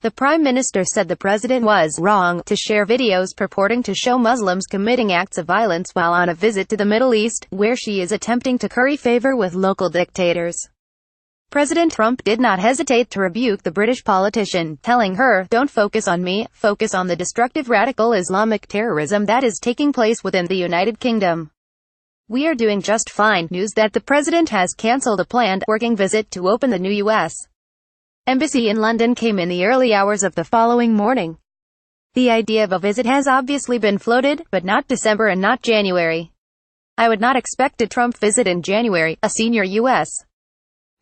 The Prime Minister said the President was wrong to share videos purporting to show Muslims committing acts of violence while on a visit to the Middle East, where she is attempting to curry favor with local dictators. President Trump did not hesitate to rebuke the British politician, telling her, "Don't focus on me, focus on the destructive radical Islamic terrorism that is taking place within the United Kingdom. We are doing just fine." News that the President has cancelled a planned working visit to open the new U.S. Embassy in London came in the early hours of the following morning. The idea of a visit has obviously been floated, but not December and not January. "I would not expect a Trump visit in January," a senior U.S.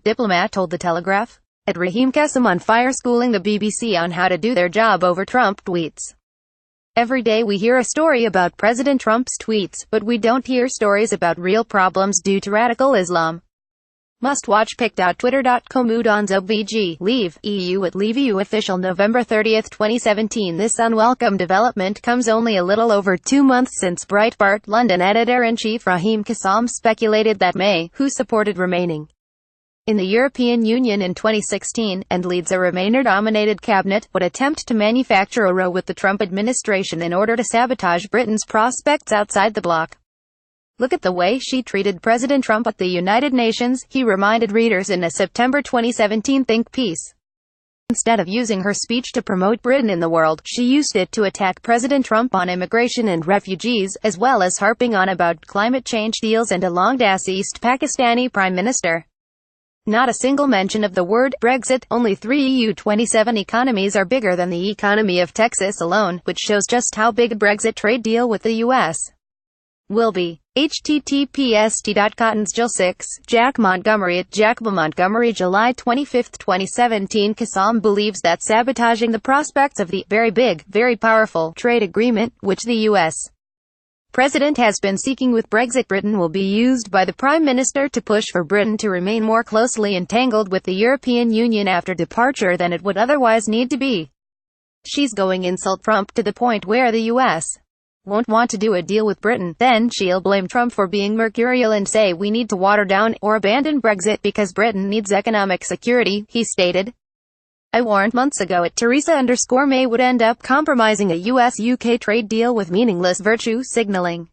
diplomat told The Telegraph. At Raheem Kassem on fire schooling the BBC on how to do their job over Trump tweets. "Every day we hear a story about President Trump's tweets, but we don't hear stories about real problems due to radical Islam." Must watch pic.twitter.com Udonzo BG, Leave, EU at Leave EU official November 30, 2017. This unwelcome development comes only a little over 2 months since Breitbart London editor-in-chief Raheem Kassem speculated that May, who supported remaining in the European Union in 2016, and leads a Remainer-dominated cabinet, would attempt to manufacture a row with the Trump administration in order to sabotage Britain's prospects outside the bloc. "Look at the way she treated President Trump at the United Nations," he reminded readers in a September 2017 think piece. "Instead of using her speech to promote Britain in the world, she used it to attack President Trump on immigration and refugees, as well as harping on about climate change deals and a long-ass East Pakistani Prime Minister. Not a single mention of the word Brexit." Only 3 EU27 economies are bigger than the economy of Texas alone, which shows just how big a Brexit trade deal with the U.S. will be. https://cottonsjill 6, Jack Montgomery at Jack B. Montgomery July 25, 2017. Kassem believes that sabotaging the prospects of the very big, very powerful trade agreement, which the U.S. President has been seeking with Brexit Britain, will be used by the Prime Minister to push for Britain to remain more closely entangled with the European Union after departure than it would otherwise need to be. She's going insult Trump to the point where the U.S. won't want to do a deal with Britain. Then she'll blame Trump for being mercurial and say we need to water down or abandon Brexit because Britain needs economic security, he stated. "I warned months ago at Theresa_May would end up compromising a US-UK trade deal with meaningless virtue signaling.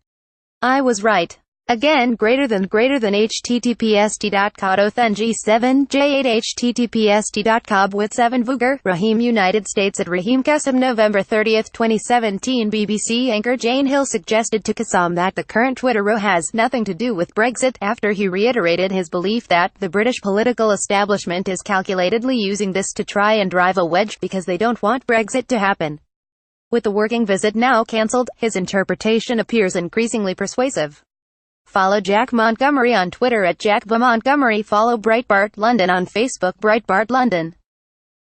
I was right." Again, greater than https://cottotng7j8 https://cob with 7 Vuger, Raheem United States at Raheem Kassem November 30, 2017. BBC anchor Jane Hill suggested to Kassem that the current Twitter row has nothing to do with Brexit, after he reiterated his belief that the British political establishment is calculatedly using this to try and drive a wedge, because they don't want Brexit to happen. With the working visit now cancelled, his interpretation appears increasingly persuasive. Follow Jack Montgomery on Twitter at Jack B. Montgomery. Follow Breitbart London on Facebook. Breitbart London.